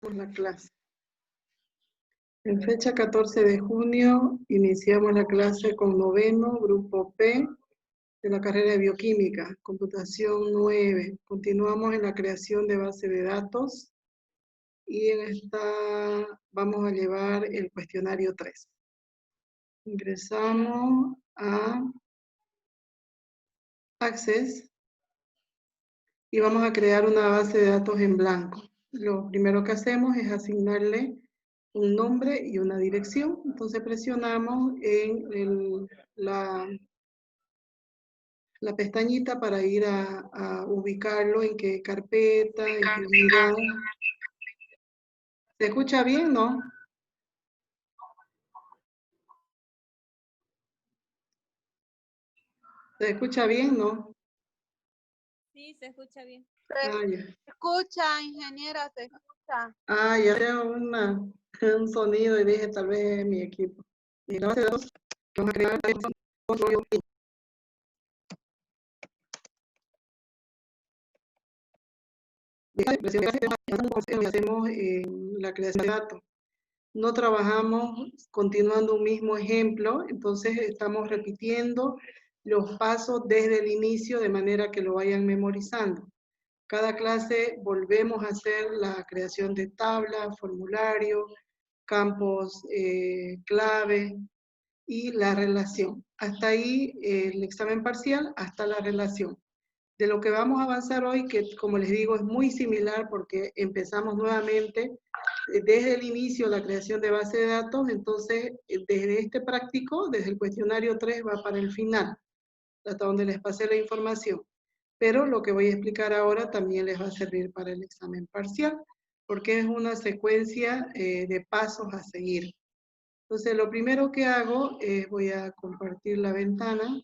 La clase. En fecha 14 de junio iniciamos la clase con noveno, grupo P, de la carrera de bioquímica, computación 9. Continuamos en la creación de base de datos y en esta vamos a llevar el cuestionario 3. Ingresamos a Access y vamos a crear una base de datos en blanco. Lo primero que hacemos es asignarle un nombre y una dirección. Entonces presionamos en la pestañita para ir a ubicarlo en qué carpeta, en qué unidad. ¿Se escucha bien, no? ¿Se escucha bien, no? Sí, se escucha bien. Se escucha, ingeniera, se escucha. Ya veo un sonido y dije tal vez es mi equipo. Y la base de datos que vamos a crear es hacemos la creación de datos. No trabajamos continuando un mismo ejemplo, entonces estamos repitiendo los pasos desde el inicio de manera que lo vayan memorizando. Cada clase volvemos a hacer la creación de tabla, formulario, campos clave y la relación. Hasta ahí el examen parcial, hasta la relación. De lo que vamos a avanzar hoy, que como les digo es muy similar porque empezamos nuevamente desde el inicio la creación de base de datos, entonces desde este práctico, desde el cuestionario 3 va para el final, hasta donde les pasé la información. Pero lo que voy a explicar ahora también les va a servir para el examen parcial, porque es una secuencia de pasos a seguir. Entonces lo primero que hago es voy a compartir la ventana.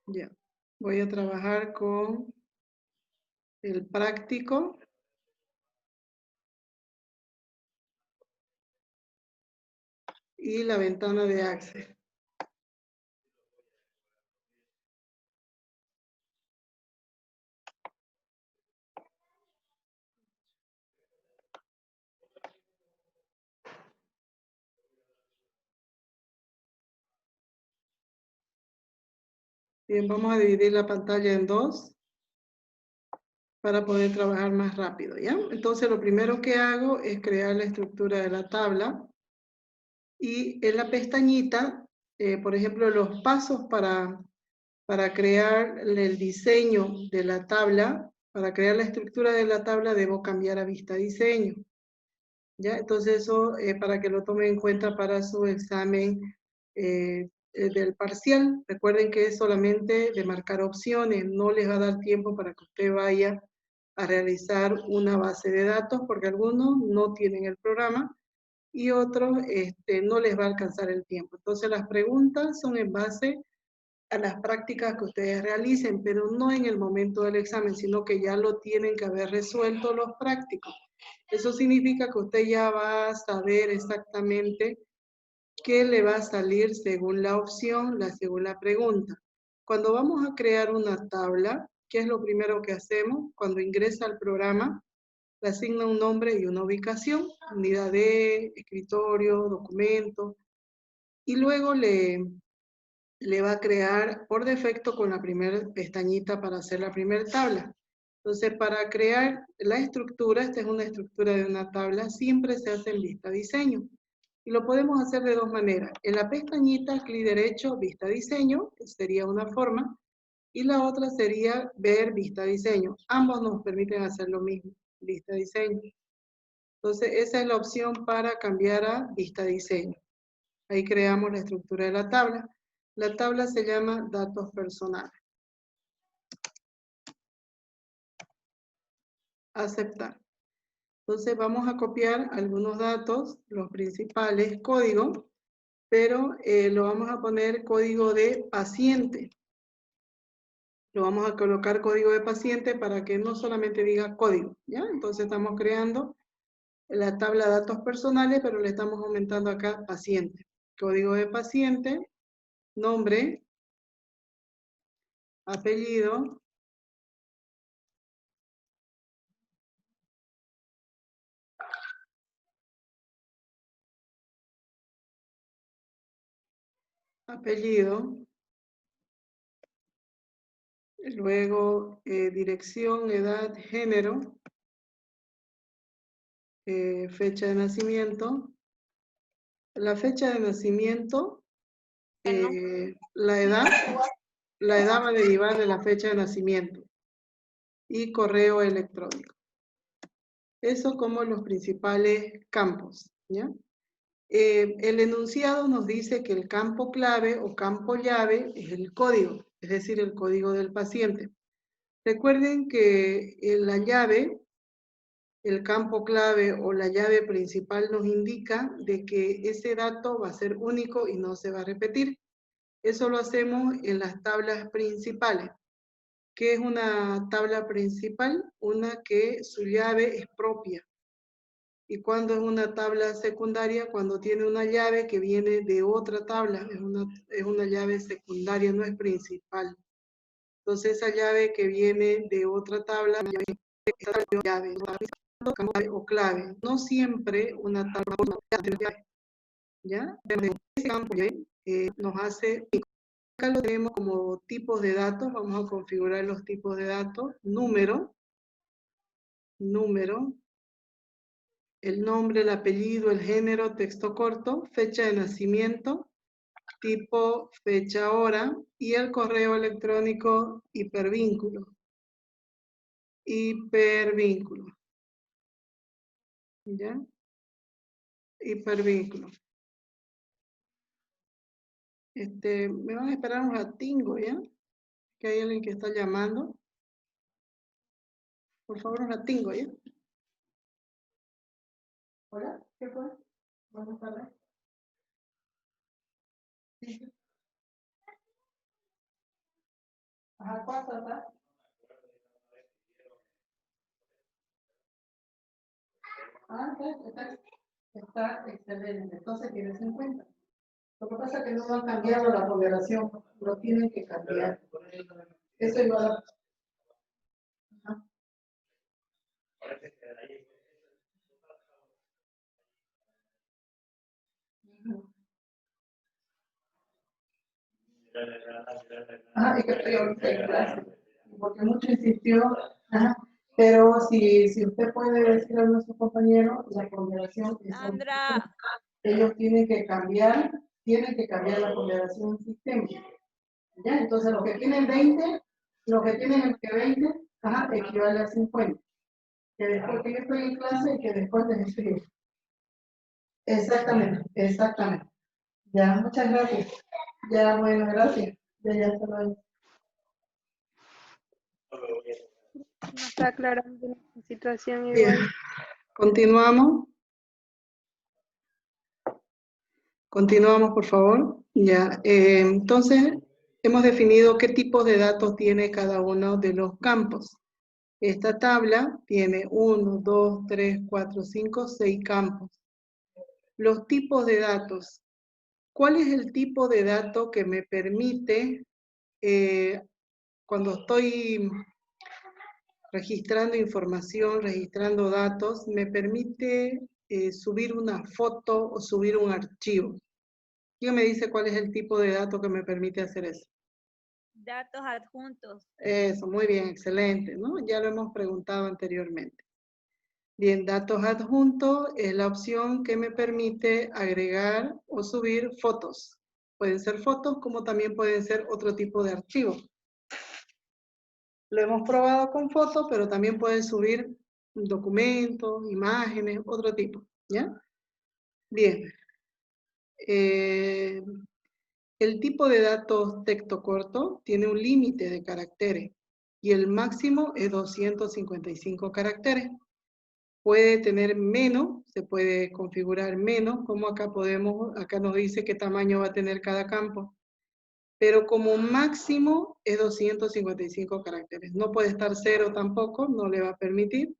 Ya, voy a trabajar con el práctico. Y la ventana de Access. Bien, vamos a dividir la pantalla en dos para poder trabajar más rápido, ¿ya? Entonces lo primero que hago es crear la estructura de la tabla y en la pestañita, por ejemplo, los pasos para crear el diseño de la tabla, para crear la estructura de la tabla debo cambiar a vista diseño, ¿ya? Entonces eso para que lo tomen en cuenta para su examen del parcial. Recuerden que es solamente de marcar opciones, no les va a dar tiempo para que usted vaya a realizar una base de datos, porque algunos no tienen el programa y otros no les va a alcanzar el tiempo. Entonces las preguntas son en base a las prácticas que ustedes realicen, pero no en el momento del examen, sino que ya lo tienen que haber resuelto los prácticos. Eso significa que usted ya va a saber exactamente qué le va a salir según la opción, según la pregunta. Cuando vamos a crear una tabla, ¿qué es lo primero que hacemos? Cuando ingresa al programa, le asigna un nombre y una ubicación, unidad de escritorio, documento, y luego le va a crear por defecto con la primera pestañita para hacer la primera tabla. Entonces, para crear la estructura, esta es una estructura de una tabla, siempre se hace en vista diseño. Y lo podemos hacer de dos maneras. En la pestañita, clic derecho, vista diseño, que sería una forma, y la otra sería ver vista diseño. Ambos nos permiten hacer lo mismo, vista diseño. Entonces, esa es la opción para cambiar a vista diseño. Ahí creamos la estructura de la tabla. La tabla se llama datos personales. Aceptar. Entonces vamos a copiar algunos datos, los principales, código, pero lo vamos a poner código de paciente. Lo vamos a colocar código de paciente para que no solamente diga código, ¿ya? Entonces estamos creando la tabla de datos personales, pero le estamos aumentando acá paciente. Código de paciente, nombre, apellido, luego dirección, edad, género, fecha de nacimiento. La fecha de nacimiento, la edad va a derivar de la fecha de nacimiento y correo electrónico. Eso como los principales campos, ¿ya? El enunciado nos dice que el campo clave o campo llave es el código, es decir, el código del paciente. Recuerden que la llave, el campo clave o la llave principal nos indica de que ese dato va a ser único y no se va a repetir. Eso lo hacemos en las tablas principales. ¿Qué es una tabla principal? Una que su llave es propia. ¿Y cuando es una tabla secundaria? Cuando tiene una llave que viene de otra tabla. Es una llave secundaria, no es principal. Entonces esa llave que viene de otra tabla, llave o clave. No siempre una tabla llave. ¿Ya? Ese campo nos hace... Acá lo tenemos como tipos de datos. Vamos a configurar los tipos de datos. Número, el nombre, el apellido, el género, texto corto, fecha de nacimiento, tipo, fecha, hora, y el correo electrónico hipervínculo. ¿Ya? Hipervínculo. Me van a esperar un ratingo, ¿ya? Que hay alguien que está llamando. Por favor, un ratingo, ¿ya? Hola, ¿qué fue? Buenas tardes. Sí. Ajá, ¿cuánto está? Ah, está excelente. Entonces tienes en cuenta. Lo que pasa es que no han cambiado la ponderación, lo tienen que cambiar. Eso igual a... Ajá. Ah, y que estoy ahorita en clase, porque mucho insistió, ajá, pero si usted puede decir a nuestro compañero, la ponderación es Sandra. ellos tienen que cambiar la ponderación sistémica. ¿Ya? Entonces, los que tienen 20, los que tienen 20, ajá, equivale a 50. Que después que yo estoy en clase y que después les escribo. Exactamente. Ya, muchas gracias. Ya, bueno, gracias. Ya se lo No está aclarando la situación igual. Bien, continuamos, por favor. Ya, entonces, hemos definido qué tipos de datos tiene cada uno de los campos. Esta tabla tiene 1, 2, 3, 4, 5, 6 campos. Los tipos de datos. ¿Cuál es el tipo de dato que me permite, cuando estoy registrando información, registrando datos, me permite subir una foto o subir un archivo? ¿Quién me dice cuál es el tipo de dato que me permite hacer eso? Datos adjuntos. Eso, muy bien, excelente, ¿no? Ya lo hemos preguntado anteriormente. Bien, datos adjuntos es la opción que me permite agregar o subir fotos. Pueden ser fotos como también pueden ser otro tipo de archivos. Lo hemos probado con fotos, pero también pueden subir documentos, imágenes, otro tipo, ¿ya? Bien. El tipo de datos texto corto tiene un límite de caracteres y el máximo es 255 caracteres. Puede tener menos, se puede configurar menos, como acá nos dice qué tamaño va a tener cada campo. Pero como máximo es 255 caracteres. No puede estar 0 tampoco, no le va a permitir.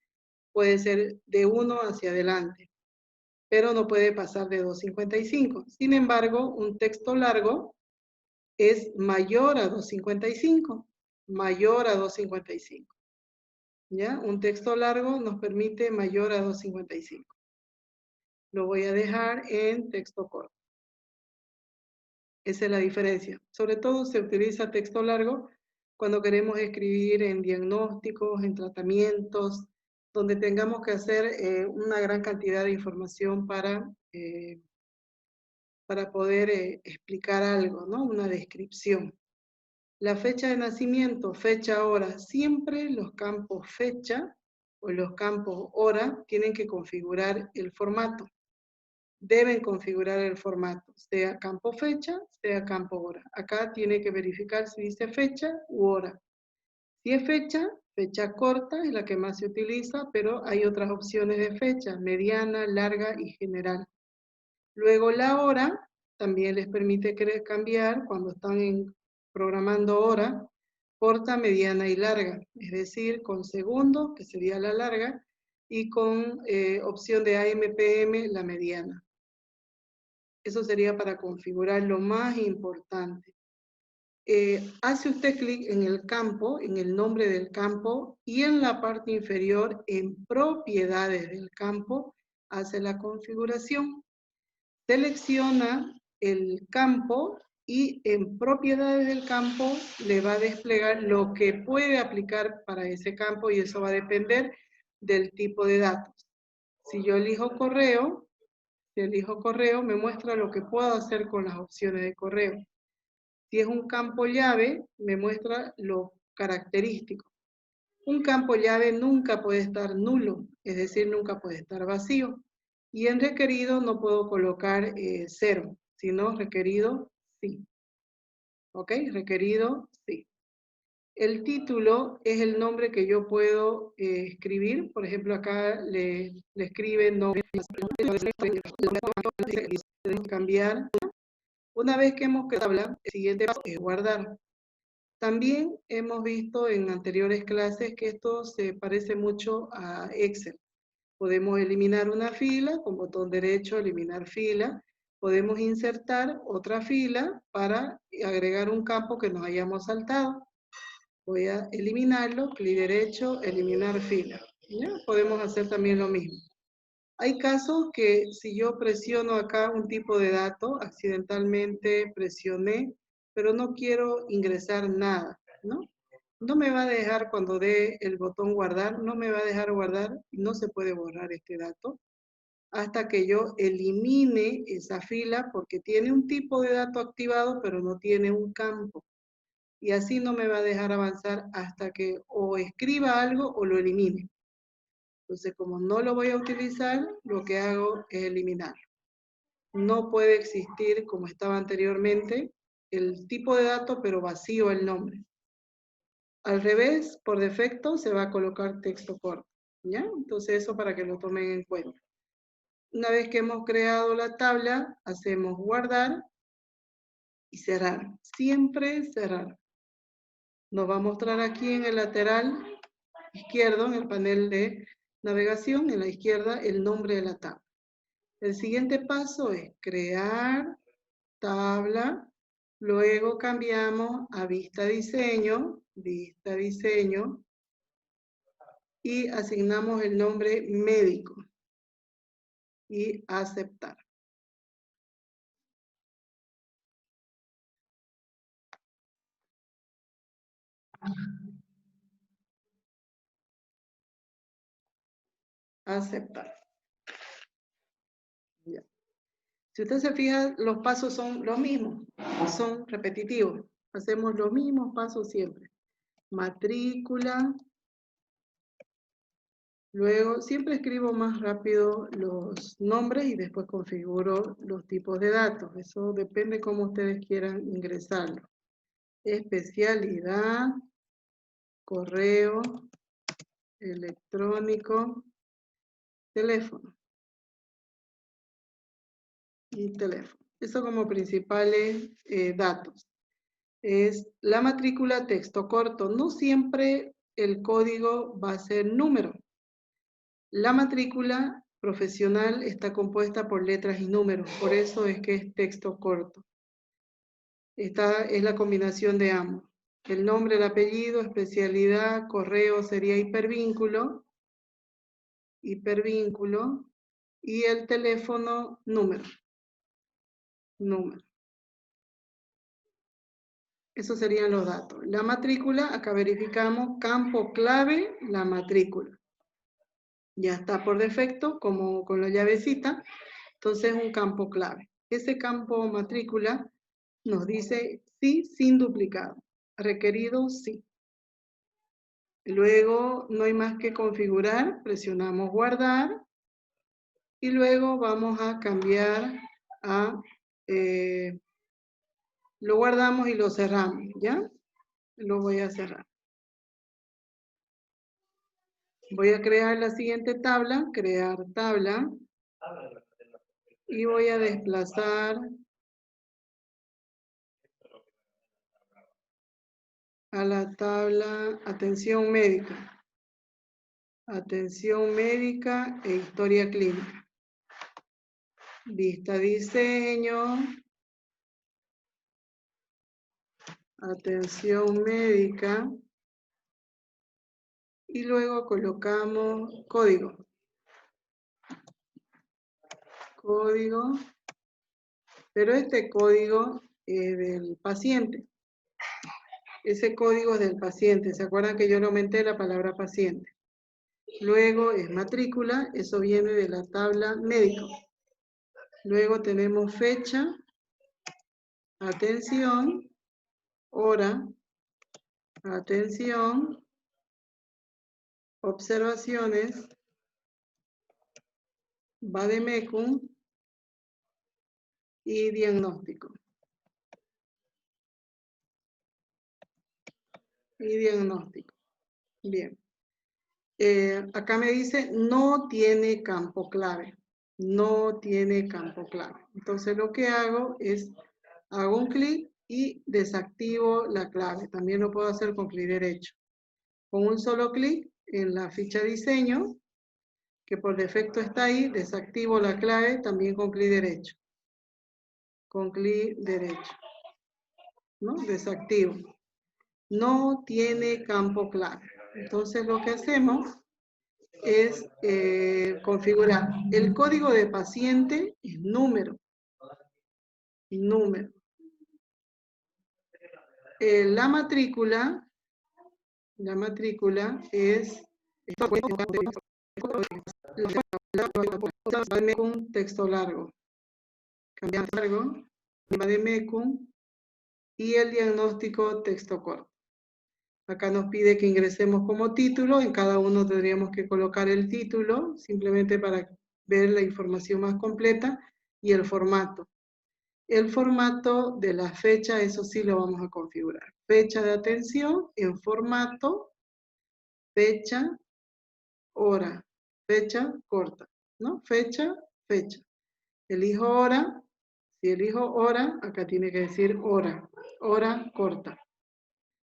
puede ser de 1 hacia adelante, pero no puede pasar de 255. Sin embargo, un texto largo es mayor a 255, mayor a 255. ¿Ya? Un texto largo nos permite mayor a 255. Lo voy a dejar en texto corto. Esa es la diferencia. Sobre todo se utiliza texto largo cuando queremos escribir en diagnósticos, en tratamientos, donde tengamos que hacer una gran cantidad de información para poder explicar algo, ¿no? Una descripción. La fecha de nacimiento, fecha, hora, siempre los campos fecha o los campos hora tienen que configurar el formato. Deben configurar el formato, sea campo fecha, sea campo hora. Acá tiene que verificar si dice fecha u hora. Si es fecha, fecha corta es la que más se utiliza, pero hay otras opciones de fecha, mediana, larga y general. Luego la hora también les permite cambiar cuando están programando hora, corta, mediana y larga, es decir, con segundos, que sería la larga, y con opción de AM/PM, la mediana. Eso sería para configurar lo más importante. Hace usted clic en el campo, en el nombre del campo, y en la parte inferior, en propiedades del campo, hace la configuración. Selecciona el campo y en propiedades del campo le va a desplegar lo que puede aplicar para ese campo y eso va a depender del tipo de datos. Si yo elijo correo, me muestra lo que puedo hacer con las opciones de correo. Si es un campo llave, me muestra lo característico. Un campo llave nunca puede estar nulo, es decir, nunca puede estar vacío. Y en requerido no puedo colocar 0, sino requerido sí. ¿Ok? Requerido sí. El título es el nombre que yo puedo escribir. Por ejemplo, acá le escriben nombre, cambiar. Una vez que hemos creado la tabla, el siguiente paso es guardar. También hemos visto en anteriores clases que esto se parece mucho a Excel. Podemos eliminar una fila, con botón derecho, eliminar fila. Podemos insertar otra fila para agregar un campo que nos hayamos saltado. Voy a eliminarlo, clic derecho, eliminar fila. ¿Ya? Podemos hacer también lo mismo. Hay casos que si yo presiono acá un tipo de dato, accidentalmente presioné, pero no quiero ingresar nada, ¿no? No me va a dejar cuando dé el botón guardar, no me va a dejar guardar, no se puede borrar este dato, hasta que yo elimine esa fila porque tiene un tipo de dato activado, pero no tiene un campo. Y así no me va a dejar avanzar hasta que o escriba algo o lo elimine. Entonces, como no lo voy a utilizar, lo que hago es eliminarlo. No puede existir, como estaba anteriormente, el tipo de dato, pero vacío el nombre. Al revés, por defecto, se va a colocar texto corto. ¿Ya? Entonces, eso para que lo tomen en cuenta. Una vez que hemos creado la tabla, hacemos guardar y cerrar. Siempre cerrar. Nos va a mostrar aquí en el lateral izquierdo, en el panel de navegación, en la izquierda, el nombre de la tabla. El siguiente paso es crear tabla, luego cambiamos a vista diseño, y asignamos el nombre médico y aceptar. Aceptar. Ya. Si usted se fija, los pasos son los mismos, son repetitivos. Hacemos los mismos pasos siempre. Matrícula. Luego, siempre escribo más rápido los nombres y después configuro los tipos de datos. Eso depende cómo ustedes quieran ingresarlo. Especialidad, correo, electrónico, teléfono. Y teléfono. Eso como principales datos. Es la matrícula texto corto. No siempre el código va a ser número. La matrícula profesional está compuesta por letras y números, por eso es que es texto corto. Esta es la combinación de ambos. El nombre, el apellido, especialidad, correo sería hipervínculo, y el teléfono, número. Esos serían los datos. La matrícula, acá verificamos, campo clave, la matrícula. Ya está por defecto, como con la llavecita, entonces es un campo clave. Ese campo matrícula nos dice sí sin duplicado. Requerido sí. Luego no hay más que configurar, presionamos guardar y luego vamos a cambiar a, lo guardamos y lo cerramos, ¿ya? Lo voy a cerrar. Voy a crear la siguiente tabla, crear tabla, y voy a desplazar a la tabla atención médica. Atención médica e historia clínica. Vista diseño. Atención médica. Y luego colocamos código. Código. Pero este código es del paciente. Ese código es del paciente. ¿Se acuerdan que yo le aumenté la palabra paciente? Luego es matrícula, eso viene de la tabla médico. Luego tenemos fecha, atención, hora, atención, observaciones, vademecum y diagnóstico. Bien. Acá me dice no tiene campo clave. No tiene campo clave. Entonces lo que hago es, hago un clic y desactivo la clave. También lo puedo hacer con clic derecho. Con un solo clic en la ficha diseño, que por defecto está ahí, desactivo la clave también con clic derecho. Con clic derecho. ¿No? Desactivo. No tiene campo clave. Entonces lo que hacemos es configurar. El código de paciente es número. La matrícula es un texto largo. Cambiar largo, vademecum y el diagnóstico texto corto. Acá nos pide que ingresemos como título, en cada uno tendríamos que colocar el título, simplemente para ver la información más completa, y el formato. El formato de la fecha, eso sí lo vamos a configurar. Fecha de atención en formato, fecha, hora, fecha corta, ¿no? Fecha. Elijo hora, si elijo hora, acá tiene que decir hora corta.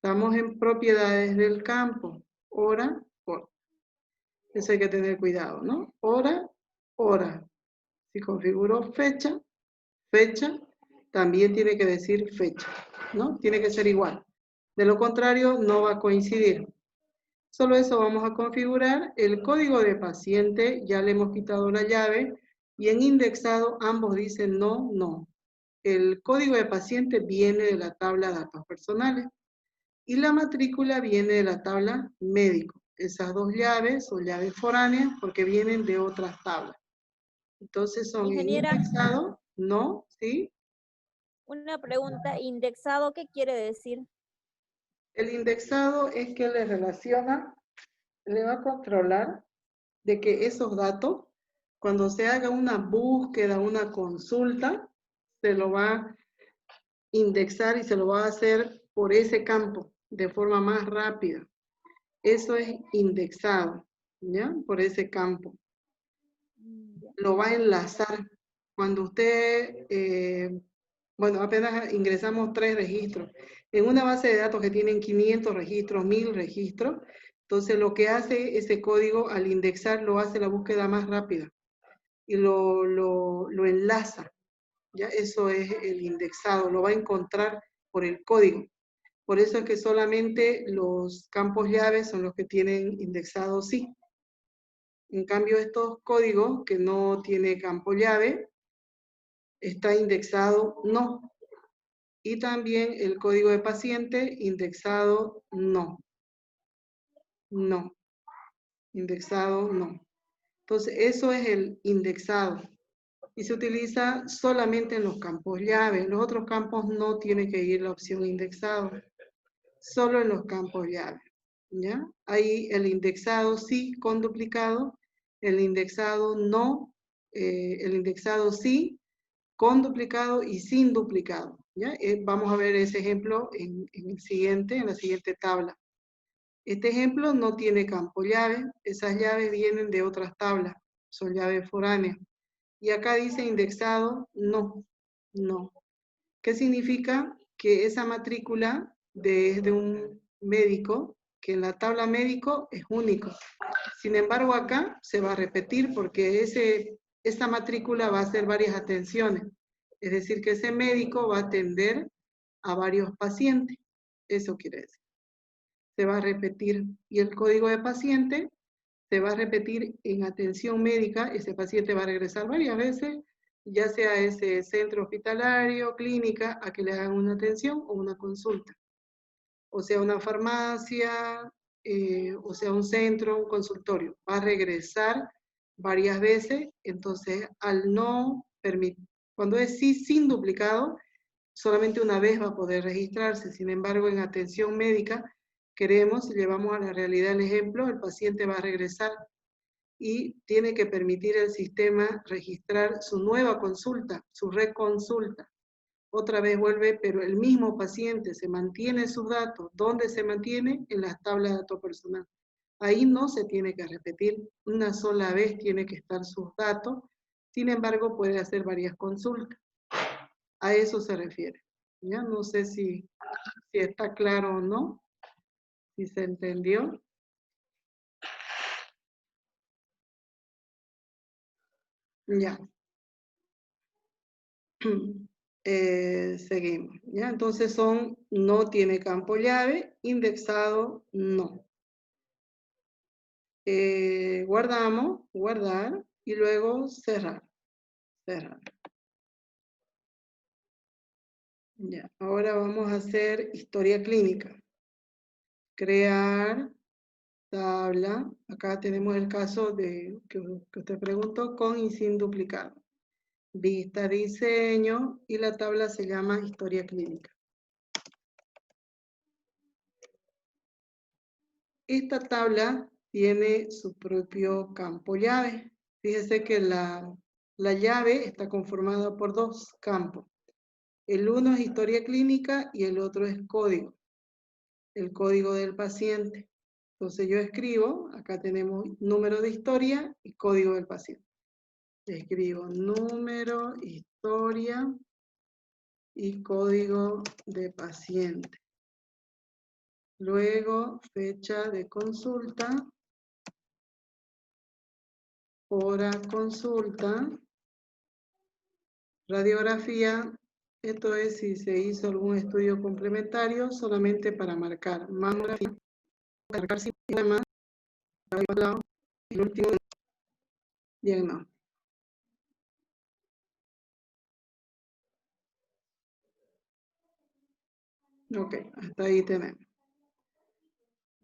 Estamos en propiedades del campo, hora corta. Eso hay que tener cuidado, ¿no? Hora. Si configuro fecha, también tiene que decir fecha, ¿no? Tiene que ser igual. De lo contrario, no va a coincidir. Solo eso vamos a configurar. El código de paciente, ya le hemos quitado la llave, y en indexado ambos dicen no. El código de paciente viene de la tabla datos personales y la matrícula viene de la tabla médico. Esas dos llaves o llaves foráneas porque vienen de otras tablas. Entonces son Ingeniera, indexado, no, ¿sí? una pregunta, ¿indexado qué quiere decir? El indexado es que le relaciona, le va a controlar de que esos datos, cuando se haga una búsqueda, una consulta, se lo va a indexar y se lo va a hacer por ese campo de forma más rápida. Eso es indexado, ¿ya? Por ese campo. Lo va a enlazar. Cuando usted, bueno, apenas ingresamos 3 registros. En una base de datos que tienen 500 registros, 1000 registros, Entonces lo que hace ese código al indexar, lo hace la búsqueda más rápida y lo enlaza. ¿Ya? Eso es el indexado, lo va a encontrar por el código. Por eso es que solamente los campos llave son los que tienen indexado sí. En cambio, estos códigos que no tiene campo llave, está indexado no. Y también el código de paciente, indexado no. No. Indexado no. Entonces, eso es el indexado. Y se utiliza solamente en los campos llave. Los otros campos no tiene que ir la opción indexado. Solo en los campos llave. ¿Ya? Ahí el indexado sí con duplicado, el indexado no, el indexado sí con duplicado y sin duplicado. ¿Ya? Vamos a ver ese ejemplo en la siguiente tabla. Este ejemplo no tiene campo llave, esas llaves vienen de otras tablas, son llaves foráneas. Y acá dice indexado no, no. ¿Qué significa? Que esa matrícula es de un médico, que en la tabla médico es único. Sin embargo, acá se va a repetir porque esa matrícula va a hacer varias atenciones. Es decir, que ese médico va a atender a varios pacientes. Eso quiere decir. Se va a repetir. Y el código de paciente se va a repetir en atención médica. Ese paciente va a regresar varias veces, ya sea a ese centro hospitalario, clínica, a que le hagan una atención o una consulta. O sea, una farmacia, o sea, un centro, un consultorio. Va a regresar varias veces, entonces al no permitir, cuando es sí sin duplicado, solamente una vez va a poder registrarse. Sin embargo, en atención médica, queremos, si llevamos a la realidad el ejemplo, el paciente va a regresar y tiene que permitir el sistema registrar su nueva consulta, su reconsulta. Otra vez vuelve, pero el mismo paciente se mantiene sus datos. ¿Dónde se mantiene? En las tablas de datos personal. Ahí no se tiene que repetir, una sola vez tiene que estar sus datos, sin embargo puede hacer varias consultas. A eso se refiere. ¿Ya? No sé si está claro o no, si se entendió. Ya. Seguimos. ¿Ya? Entonces no tiene campo llave, indexado no. Guardamos, guardar y luego cerrar. Cerrar. Ya. Ahora vamos a hacer historia clínica. Crear tabla. Acá tenemos el caso que usted preguntó con y sin duplicado. Vista, diseño y la tabla se llama historia clínica. Esta tabla tiene su propio campo llave. Fíjese que la llave está conformada por dos campos. El uno es historia clínica y el otro es código. El código del paciente. Entonces yo escribo, acá tenemos número de historia y código del paciente. Escribo número, historia y código de paciente. Luego, fecha de consulta, hora consulta, radiografía, esto es si se hizo algún estudio complementario, solamente para marcar mamografía, marcar sistema, el último diagnóstico. Ok, hasta ahí tenemos.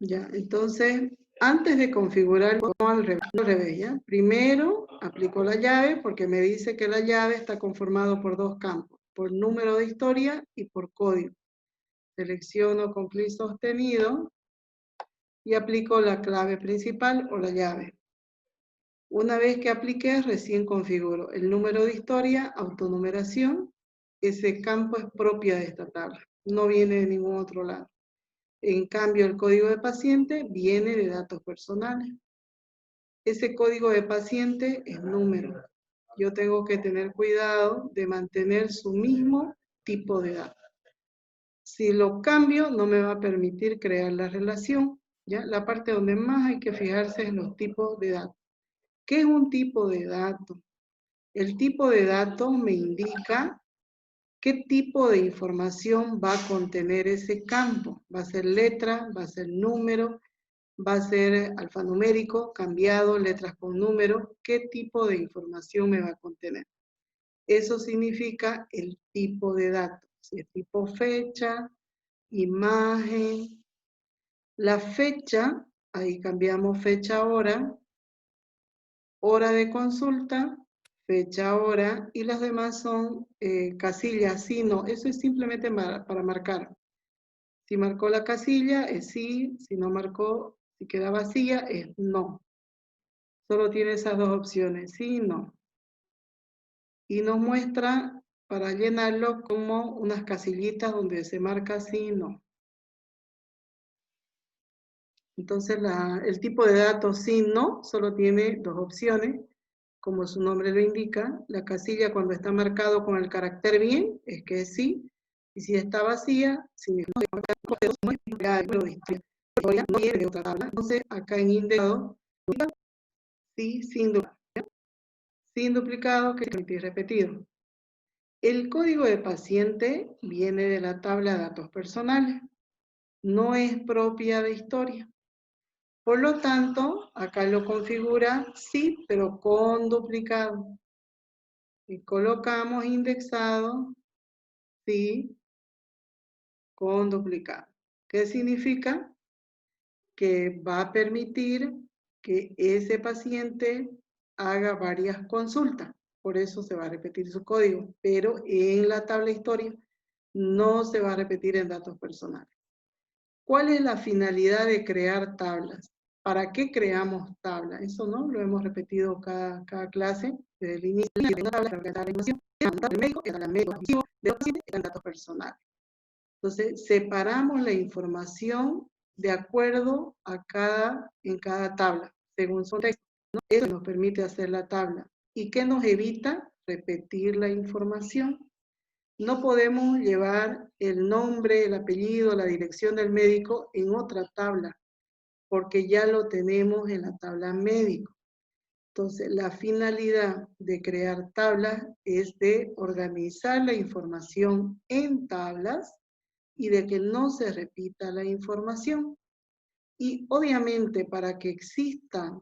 Ya, entonces, antes de configurar, al revés, ¿ya? Primero aplico la llave porque me dice que la llave está conformado por dos campos, por número de historia y por código. Selecciono con clic sostenido y aplico la clave principal o la llave. Una vez que apliqué, recién configuro el número de historia, autonumeración. Ese campo es propio de esta tabla, no viene de ningún otro lado. En cambio, el código de paciente viene de datos personales. Ese código de paciente es número. Yo tengo que tener cuidado de mantener su mismo tipo de datos. Si lo cambio, no me va a permitir crear la relación. ¿ya? La parte donde más hay que fijarse es en los tipos de datos. ¿Qué es un tipo de dato? El tipo de dato me indica qué tipo de información va a contener ese campo. Va a ser letra, va a ser número, va a ser alfanumérico, cambiado, letras con número. ¿Qué tipo de información me va a contener? Eso significa el tipo de dato. Si es tipo fecha, imagen. La fecha, ahí cambiamos fecha, hora de consulta, fecha, hora, y las demás son casillas, sí, no. Eso es simplemente para marcar. Si marcó la casilla, es sí. Si no marcó, si queda vacía, es no. Solo tiene esas dos opciones, sí y no. Y nos muestra para llenarlo como unas casillitas donde se marca sí y no. Entonces el tipo de datos sí no solo tiene dos opciones, como su nombre lo indica. La casilla cuando está marcado con el carácter bien es que es sí, y si está vacía, significa que no tiene de otra tabla. Entonces acá en indexado, sí, sin duplicado. Sin duplicado, que es repetido. El código de paciente viene de la tabla de datos personales, no es propia de historia. Por lo tanto, acá lo configura sí, pero con duplicado. Y colocamos indexado sí con duplicado. ¿Qué significa? Que va a permitir que ese paciente haga varias consultas. Por eso se va a repetir su código, pero en la tabla historia no se va a repetir en datos personales. ¿Cuál es la finalidad de crear tablas? ¿Para qué creamos tablas? Eso no lo hemos repetido cada clase, desde el inicio de la tabla, para la información, el médico, el médico objetivo, de paciente, en datos personales. Entonces, separamos la información de acuerdo en cada tabla, según su texto, ¿no? Eso nos permite hacer la tabla. ¿Y qué nos evita? Repetir la información. No podemos llevar el nombre, el apellido, la dirección del médico en otra tabla, porque ya lo tenemos en la tabla médico. Entonces, la finalidad de crear tablas es de organizar la información en tablas y de que no se repita la información. Y obviamente para que exista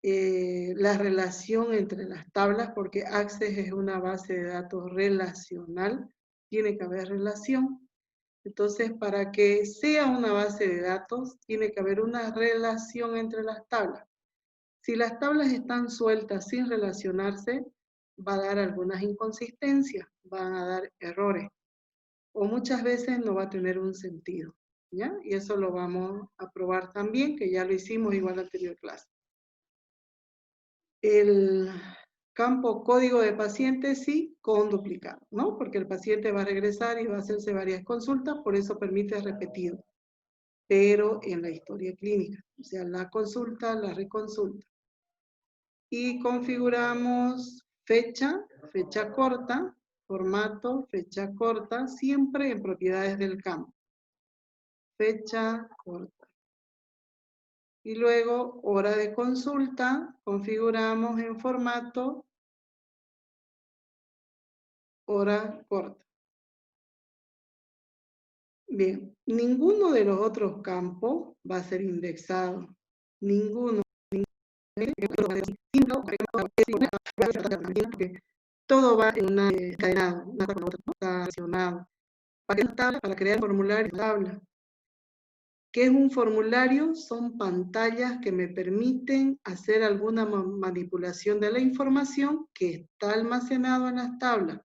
la relación entre las tablas, porque Access es una base de datos relacional, tiene que haber relación. Entonces, para que sea una base de datos, tiene que haber una relación entre las tablas. Si las tablas están sueltas sin relacionarse, va a dar algunas inconsistencias, van a dar errores, o muchas veces no va a tener un sentido, ¿ya? Y eso lo vamos a probar también, que ya lo hicimos igual en la anterior clase. El campo código de paciente sí con duplicado, ¿no? Porque el paciente va a regresar y va a hacerse varias consultas, por eso permite repetido, pero en la historia clínica, o sea, la consulta, la reconsulta. Y configuramos fecha corta, formato, fecha corta, siempre en propiedades del campo. Fecha corta. Y luego, hora de consulta, configuramos en formato, hora corta. Bien, ninguno de los otros campos va a ser indexado. Ninguno. Todo va en una encadenado, una con otra, está relacionado. Para crear formularios, tabla. ¿Qué es un formulario? Son pantallas que me permiten hacer alguna manipulación de la información que está almacenado en las tablas.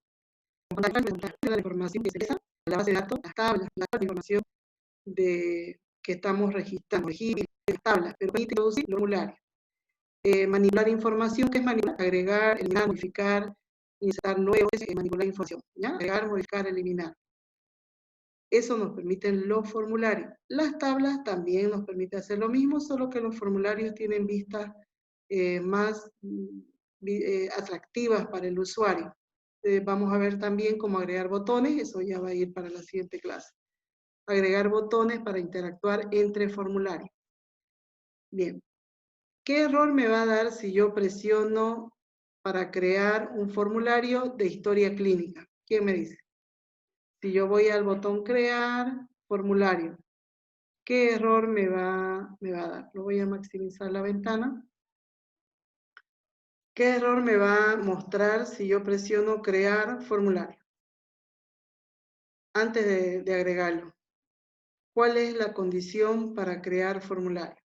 La información que se usa, la base de datos, las tablas, la información que estamos registrando, las tablas, pero permite introducir formularios. Manipular información, ¿qué es manipular? Agregar, eliminar, modificar, insertar nuevos, manipular información, ¿ya? Agregar, modificar, eliminar. Eso nos permiten los formularios. Las tablas también nos permiten hacer lo mismo, solo que los formularios tienen vistas más atractivas para el usuario. Vamos a ver también cómo agregar botones, eso ya va a ir para la siguiente clase. Agregar botones para interactuar entre formularios. Bien. ¿Qué error me va a dar si yo presiono para crear un formulario de historia clínica? ¿Quién me dice? Si yo voy al botón crear formulario, ¿qué error me va a dar? Lo voy a maximizar la ventana. ¿Qué error me va a mostrar si yo presiono crear formulario? Antes de agregarlo, ¿cuál es la condición para crear formulario?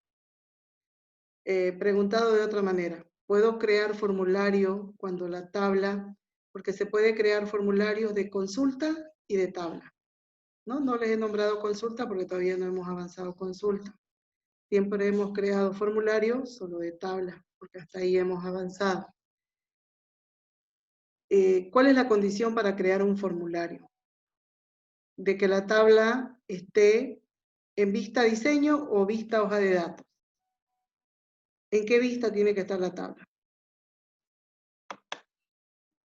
Preguntado de otra manera, ¿puedo crear formulario cuando la tabla, porque se puede crear formularios de consulta y de tabla, ¿no? No les he nombrado consulta porque todavía no hemos avanzado consulta. Siempre hemos creado formularios solo de tabla, porque hasta ahí hemos avanzado. ¿Cuál es la condición para crear un formulario? De que la tabla esté en vista diseño o vista hoja de datos. ¿En qué vista tiene que estar la tabla?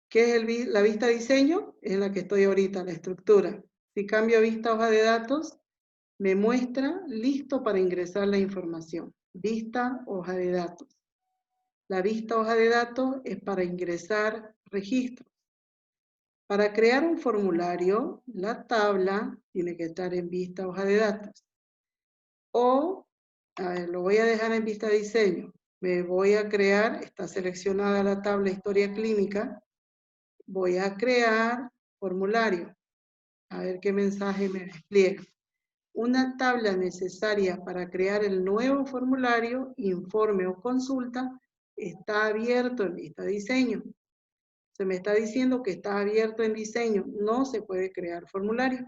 ¿Qué es la vista diseño? Es en la que estoy ahorita, la estructura. Si cambio a vista hoja de datos, me muestra listo para ingresar la información. Vista hoja de datos. La vista hoja de datos es para ingresar registros. Para crear un formulario, la tabla tiene que estar en vista hoja de datos. O, a ver, lo voy a dejar en vista diseño. Me voy a crear, está seleccionada la tabla historia clínica. Voy a crear formulario. A ver qué mensaje me despliega. Una tabla necesaria para crear el nuevo formulario, informe o consulta, está abierto en vista diseño. Se me está diciendo que está abierto en diseño, no se puede crear formulario.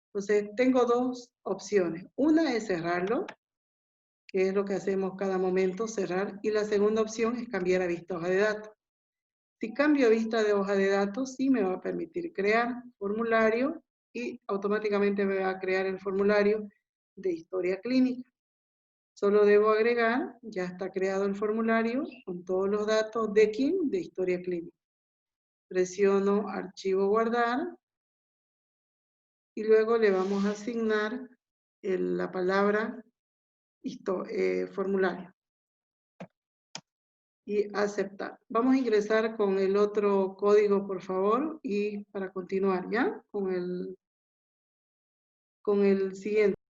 Entonces, tengo dos opciones. Una es cerrarlo, que es lo que hacemos cada momento, cerrar. Y la segunda opción es cambiar a vista hoja de datos. Si cambio a vista de hoja de datos, sí me va a permitir crear formulario y automáticamente me va a crear el formulario de historia clínica. Solo debo agregar, ya está creado el formulario con todos los datos de quién, de historia clínica. Presiono archivo guardar y luego le vamos a asignar la palabra formulario y aceptar. Vamos a ingresar con el otro código, por favor, y para continuar, ¿ya? Con el siguiente.